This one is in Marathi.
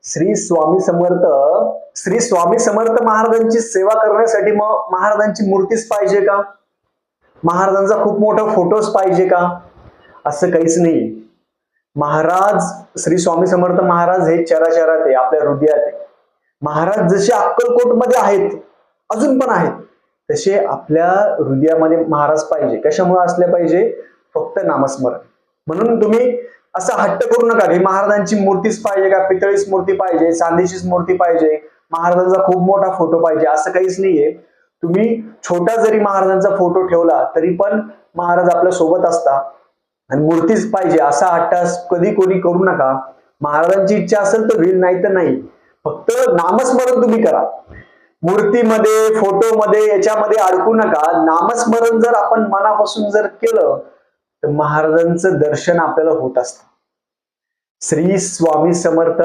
श्री स्वामी समर्थ श्री स्वामी समर्थ महाराजांची सेवा करण्यासाठी मग महाराजांची मूर्तीच पाहिजे का? महाराजांचा खूप मोठा फोटोच पाहिजे का? असं काहीच नाही. महाराज श्री स्वामी समर्थ महाराज हे चराचरात आहे, आपल्या हृदयात आहे. महाराज जसे अक्कलकोट मध्ये आहेत, अजून पण आहेत, तसे आपल्या हृदयामध्ये महाराज पाहिजे. कशामुळे असले पाहिजे? फक्त नामस्मरण. म्हणून तुम्ही असा हट्ट करू नका की महाराजांची मूर्तीच पाहिजे का, पितळीच मूर्ती पाहिजे, चांदीचीच मूर्ती पाहिजे, महाराजांचा खूप मोठा फोटो पाहिजे, असं काहीच नाहीये. तुम्ही छोटा जरी महाराजांचा फोटो ठेवला तरी पण महाराज आपल्या सोबत असतात. आणि मूर्तीच पाहिजे असा हट्ट कधी कोणी करू नका. महाराजांची इच्छा असेल तर होईल, नाही तर नाही. फक्त नामस्मरण तुम्ही करा. मूर्तीमध्ये, फोटोमध्ये, याच्यामध्ये अडकू नका. नामस्मरण जर आपण मनापासून जर केलं तर महाराजांचं दर्शन आपल्याला होत असतं. श्री स्वामी समर्थ.